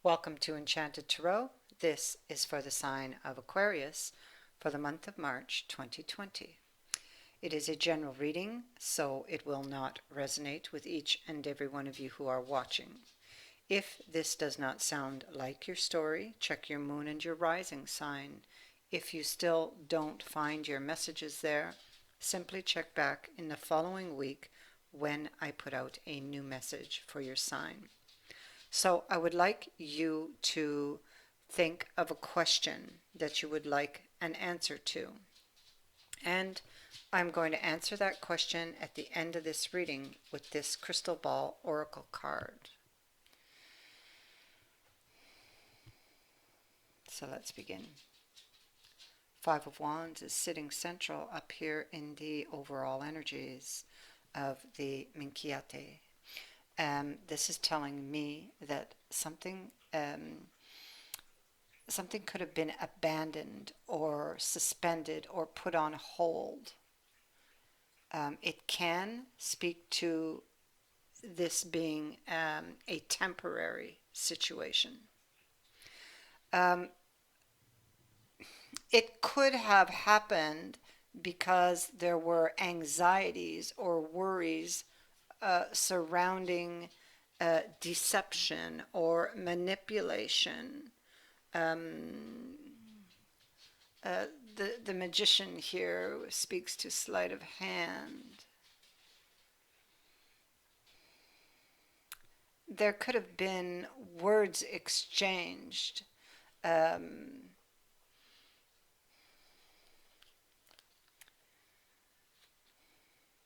Welcome to Enchanted Tarot. This is for the sign of Aquarius for the month of March 2020. It is a general reading, so it will not resonate with each and every one of you who are watching. If this does not sound like your story, check your moon and your rising sign. If you still don't find your messages there, simply check back in the following week when I put out a new message for your sign. So I would like you to think of a question that you would like an answer to. And I'm going to answer that question at the end of this reading with this crystal ball oracle card. So let's begin. Five of Wands is sitting central up here in the overall energies of the Minchiate. This is telling me that something could have been abandoned or suspended or put on hold. It can speak to this being a temporary situation. It could have happened because there were anxieties or worries surrounding deception or manipulation. The magician here speaks to sleight of hand. There could have been words exchanged.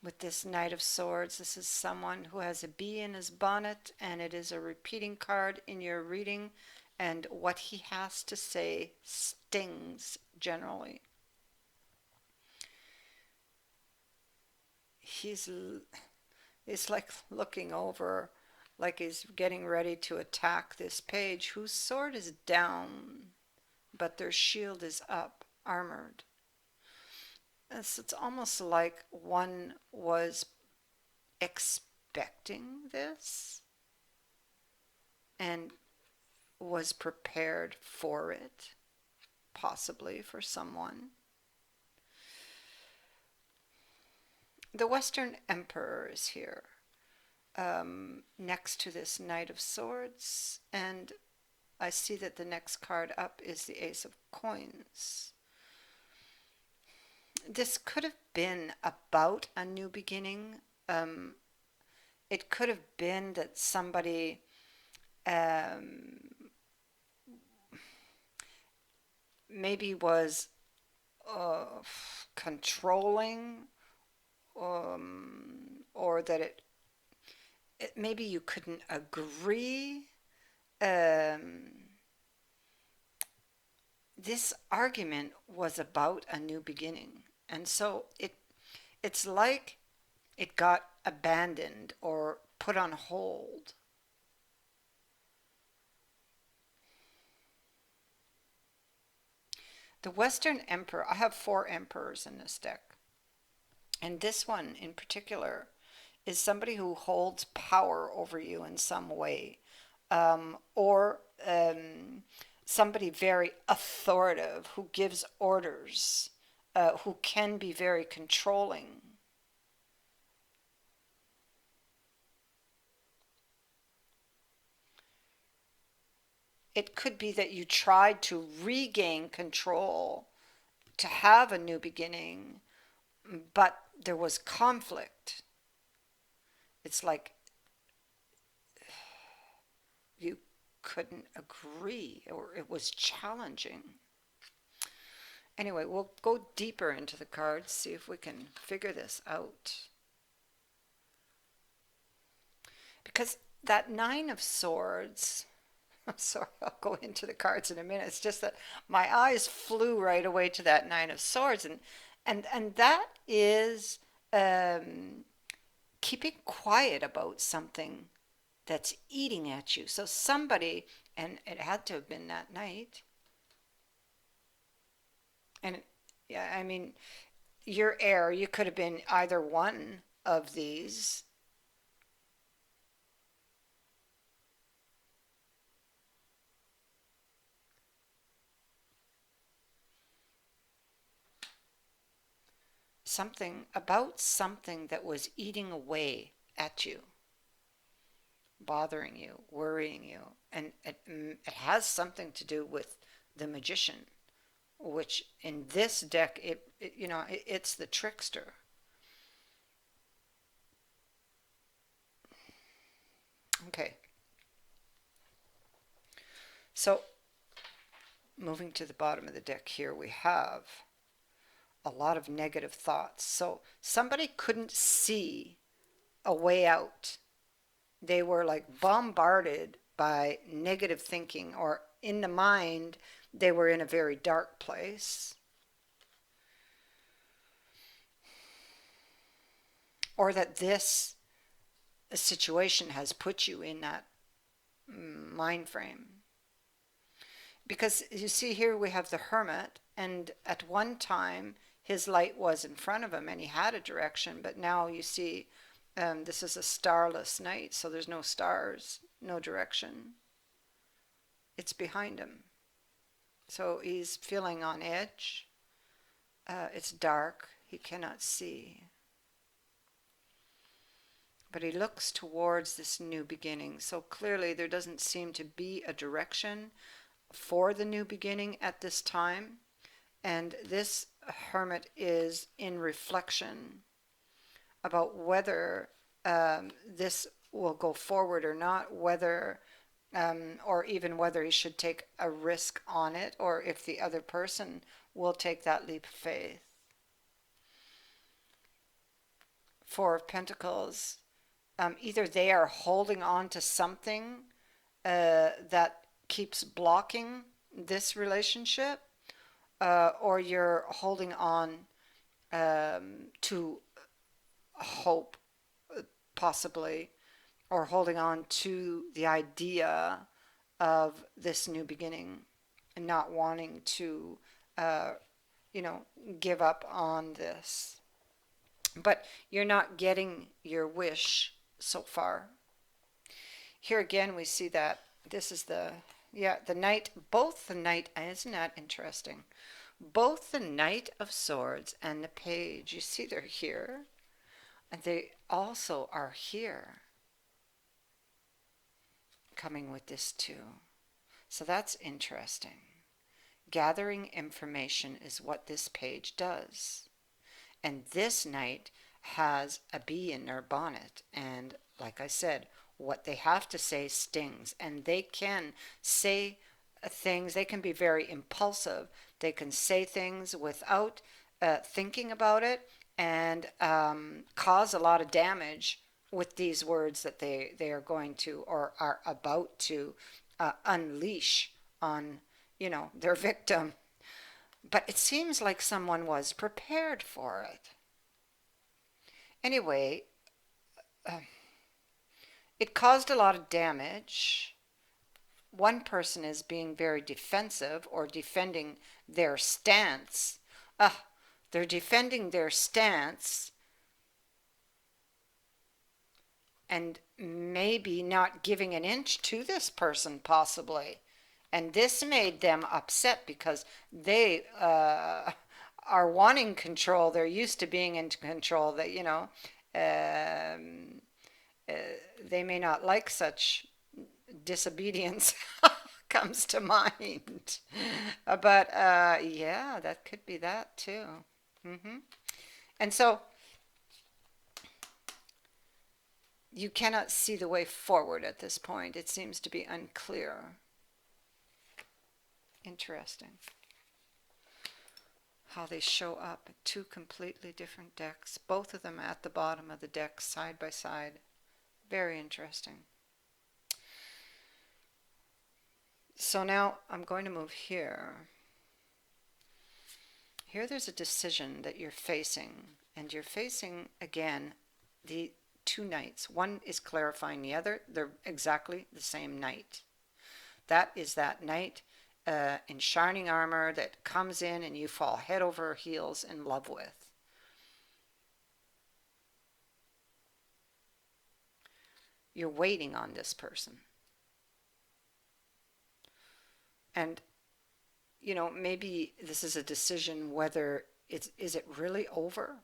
With this Knight of Swords, this is someone who has a bee in his bonnet, and it is a repeating card in your reading, and what he has to say stings generally. He's like looking over, like he's getting ready to attack this page, whose sword is down, but their shield is up, armored. It's almost like one was expecting this and was prepared for it, possibly for someone. The Western Emperor is here, next to this Knight of Swords, and I see that the next card up is the Ace of Coins. This could have been about a new beginning. It could have been that somebody maybe was controlling, or that it maybe you couldn't agree. This argument was about a new beginning. And so it's like it got abandoned or put on hold. The Western Emperor, I have 4 emperors in this deck. And this one in particular is somebody who holds power over you in some way. Or somebody very authoritative who gives orders. Who can be very controlling. It could be that you tried to regain control, to have a new beginning, but there was conflict. It's like you couldn't agree, or it was challenging. Anyway, we'll go deeper into the cards, see if we can figure this out. Because that Nine of Swords, I'm sorry, I'll go into the cards in a minute. It's just that my eyes flew right away to that Nine of Swords. And that is keeping quiet about something that's eating at you. So somebody, and it had to have been that night, and yeah, I mean, your heir, you could have been either one of these. something about something that was eating away at you, bothering you, worrying you. And it has something to do with the magician, which in this deck, it's the trickster. Okay, so moving to the bottom of the deck here, we have a lot of negative thoughts. So somebody couldn't see a way out. They were like bombarded by negative thinking, or in the mind, they were in a very dark place. Or that this situation has put you in that mind frame. Because you see here we have the hermit, and at one time his light was in front of him and he had a direction, but now you see this is a starless night, so there's no stars, no direction. It's behind him. So he's feeling on edge. It's dark. He cannot see. But he looks towards this new beginning. So clearly there doesn't seem to be a direction for the new beginning at this time. And this hermit is in reflection about whether this will go forward or not, whether or even whether he should take a risk on it, or if the other person will take that leap of faith. Four of Pentacles. Either they are holding on to something that keeps blocking this relationship, or you're holding on to hope, possibly, or holding on to the idea of this new beginning and not wanting to, give up on this. But you're not getting your wish so far. Here again, we see that this is the Knight, both the Knight, isn't that interesting? Both the Knight of Swords and the Page, you see they're here, and they also are here, coming with this too. So that's interesting. Gathering information is what this page does. And this Knight has a bee in their bonnet, and like I said, what they have to say stings, and they can say things, they can be very impulsive, they can say things without thinking about it, and cause a lot of damage with these words that they are going to, or are about to unleash on their victim. But it seems like someone was prepared for it. Anyway, it caused a lot of damage. One person is being very defensive, or defending their stance. They're defending their stance and maybe not giving an inch to this person, possibly. And this made them upset because they are wanting control. They're used to being in control. That they may not like such disobedience. Comes to mind. But yeah, that could be that too. And so you cannot see the way forward at this point. It seems to be unclear. Interesting how they show up. Two completely different decks, both of them at the bottom of the deck side by side. Very interesting. So now I'm going to move here. Here there's a decision that you're facing, and you're facing again the two Knights. One is clarifying the other. They're exactly the same Knight. That is that Knight in shining armor that comes in and you fall head over heels in love with. You're waiting on this person. And, maybe this is a decision whether is it really over?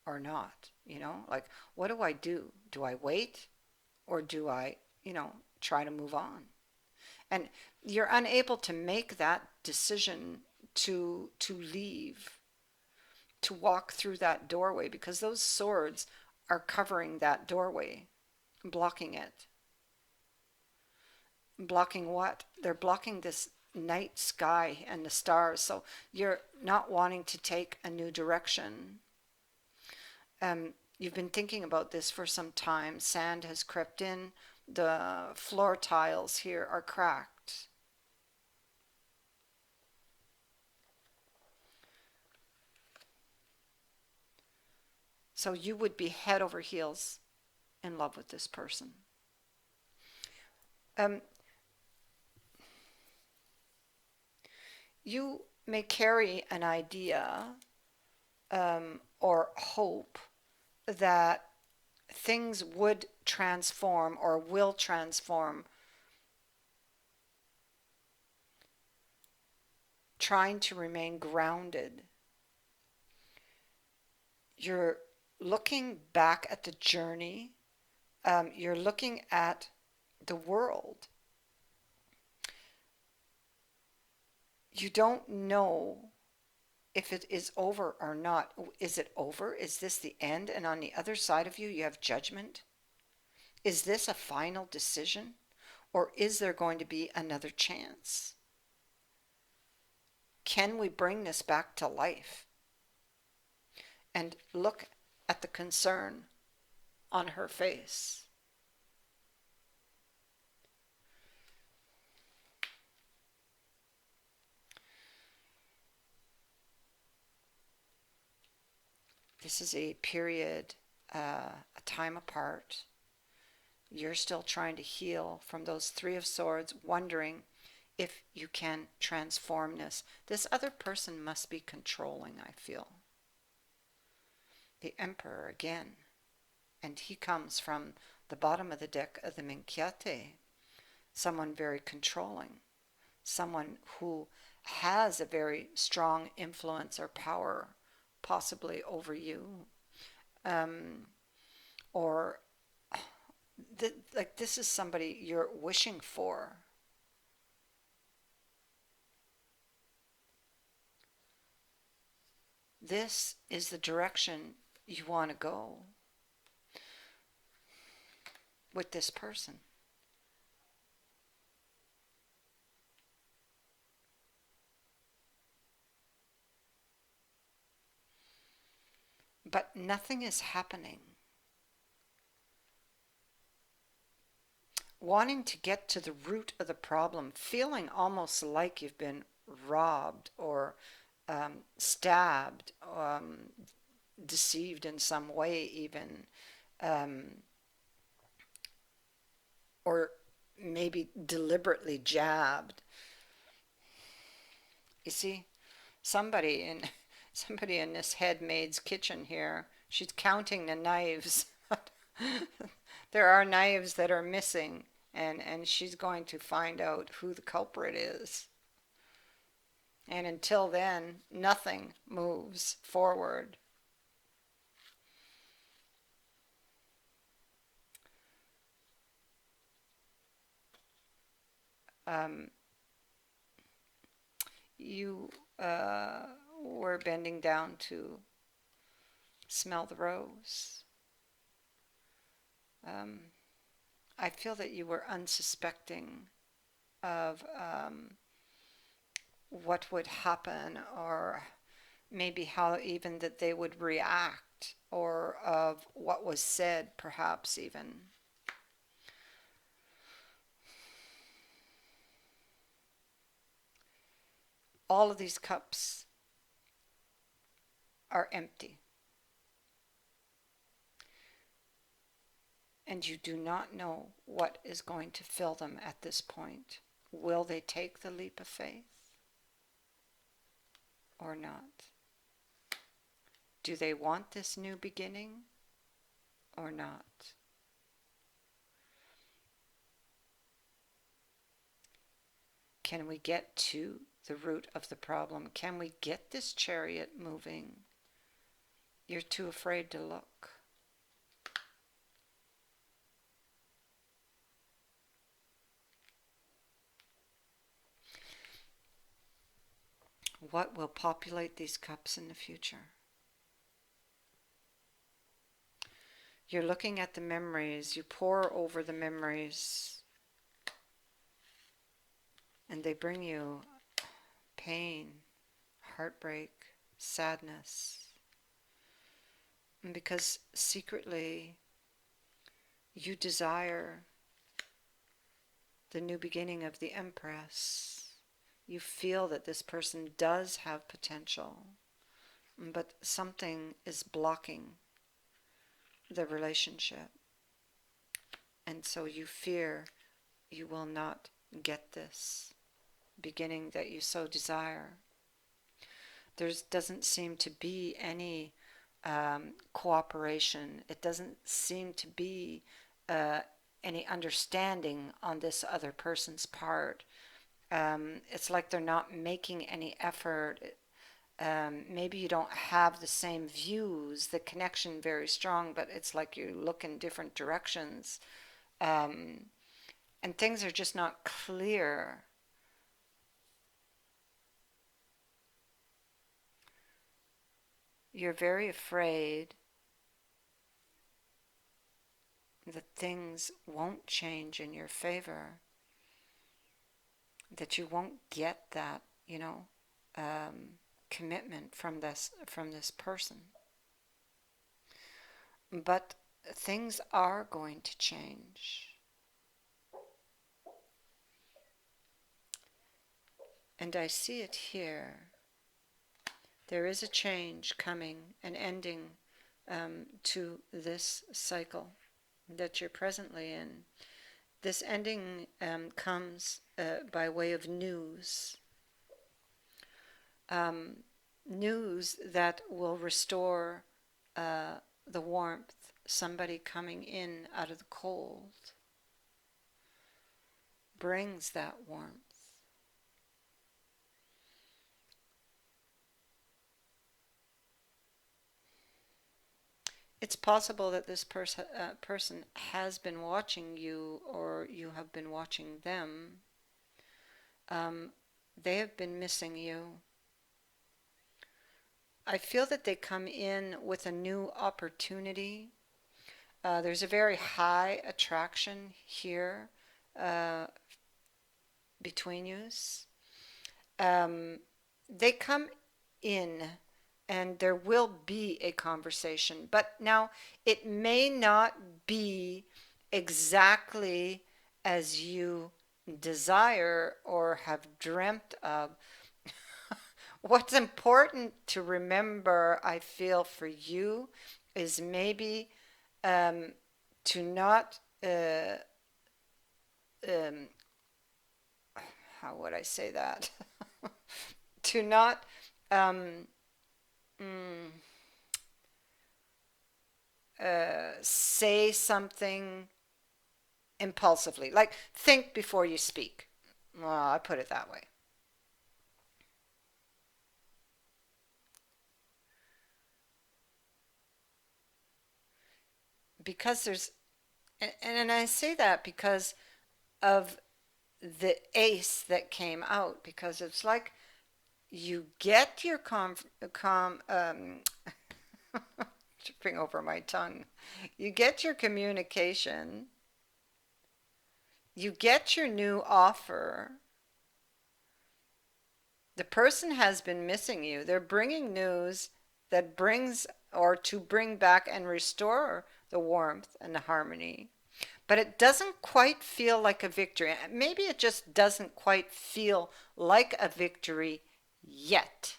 or not? You know, like, what do I do? Do I wait, or do I, try to move on? And you're unable to make that decision to leave, to walk through that doorway, because those swords are covering that doorway, blocking it. Blocking what? They're blocking this night sky and the stars. So you're not wanting to take a new direction. You've been thinking about this for some time. Sand has crept in. The floor tiles here are cracked. So you would be head over heels in love with this person. Um, you may carry an idea or hope that things would transform or will transform, trying to remain grounded. You're looking back at the journey. You're looking at the world. You don't know if it is over or not. Is it over? Is this the end? And on the other side of you, you have judgment. Is this a final decision? Or is there going to be another chance? Can we bring this back to life? And look at the concern on her face. This is a period, a time apart. You're still trying to heal from those Three of Swords, wondering if you can transform this. This other person must be controlling, I feel. The Emperor again. And he comes from the bottom of the deck of the Minkyate. Someone very controlling. Someone who has a very strong influence or power, possibly over you. Or like this is somebody you're wishing for. This is the direction you want to go with this person. But nothing is happening. Wanting to get to the root of the problem, feeling almost like you've been robbed or stabbed, deceived in some way even, or maybe deliberately jabbed. You see, somebody in somebody in this head maid's kitchen here, she's counting the knives. There are knives that are missing, and she's going to find out who the culprit is. And until then, nothing moves forward. You were bending down to smell the rose. I feel that you were unsuspecting of what would happen, or maybe how even that they would react, or of what was said, perhaps even. All of these cups are empty. And you do not know what is going to fill them at this point. Will they take the leap of faith or not? Do they want this new beginning or not? Can we get to the root of the problem? Can we get this chariot moving You're too afraid to look. What will populate these cups in the future? You're looking at the memories. You pore over the memories, and they bring you pain, heartbreak, sadness. And because secretly you desire the new beginning of the Empress, you feel that this person does have potential, but something is blocking the relationship. And so you fear you will not get this beginning that you so desire. There doesn't seem to be any cooperation. It doesn't seem to be any understanding on this other person's part. It's like they're not making any effort. Maybe you don't have the same views, the connection very strong, but it's like you look in different directions. And things are just not clear. You're very afraid that things won't change in your favor, that you won't get that, commitment from this person. But things are going to change. And I see it here. There is a change coming, an ending to this cycle that you're presently in. This ending comes by way of news. News that will restore the warmth, somebody coming in out of the cold brings that warmth. It's possible that this person has been watching you, or you have been watching them. They have been missing you. I feel that they come in with a new opportunity. There's a very high attraction here between you. They come in and there will be a conversation, but now it may not be exactly as you desire or have dreamt of. What's important to remember, I feel, for you is maybe to not, how would I say that? To not say something impulsively. Like, think before you speak. Well, I put it that way. Because and I say that because of the ace that came out, because it's like you get your tripping over my tongue. You get your communication, you get your new offer. The person has been missing you. They're bringing news that brings, or to bring back and restore the warmth and the harmony. But it doesn't quite feel like a victory. Maybe it just doesn't quite feel like a victory yet,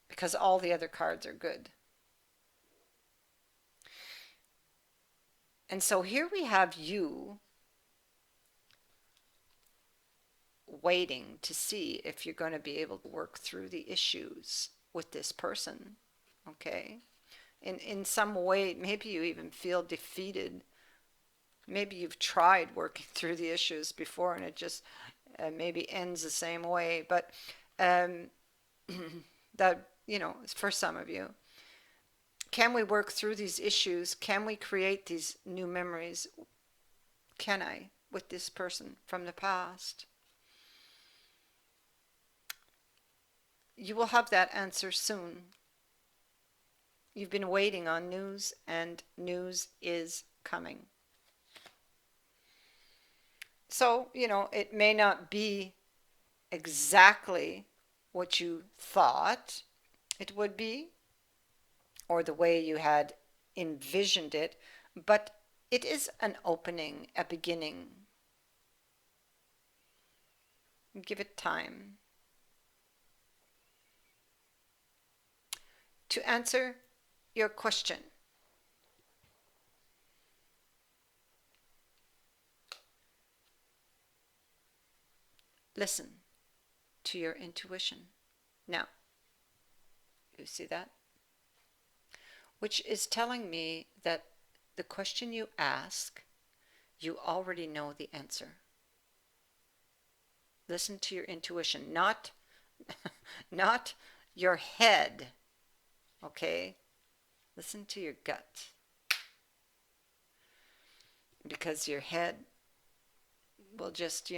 because all the other cards are good. And so here we have you waiting to see if you're going to be able to work through the issues with this person. Okay? In some way, maybe you even feel defeated. Maybe you've tried working through the issues before and it just maybe ends the same way. But that for some of you. Can we work through these issues? Can we create these new memories? Can I with this person from the past? You will have that answer soon. You've been waiting on news, and news is coming. So, it may not be exactly what you thought it would be or the way you had envisioned it, but it is an opening, a beginning. Give it time. To answer your question, listen to your intuition. Now, you see that? Which is telling me that the question you ask, you already know the answer. Listen to your intuition, not not your head. Okay? Listen to your gut. Because your head will just,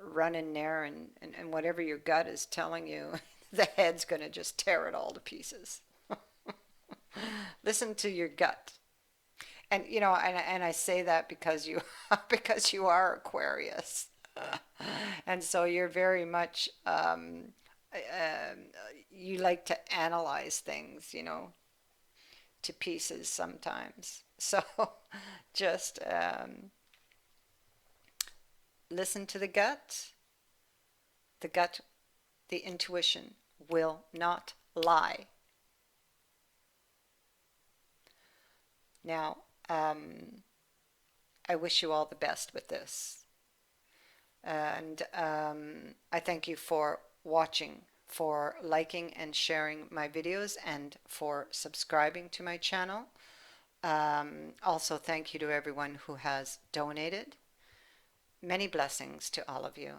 run in there, and whatever your gut is telling you, the head's going to just tear it all to pieces. Listen to your gut. And and I say that because you because you are Aquarius. And so you're very much you like to analyze things, to pieces sometimes. So just listen to the gut. The gut, the intuition will not lie. Now, I wish you all the best with this. And I thank you for watching, for liking and sharing my videos, and for subscribing to my channel. Also, thank you to everyone who has donated. Many blessings to all of you.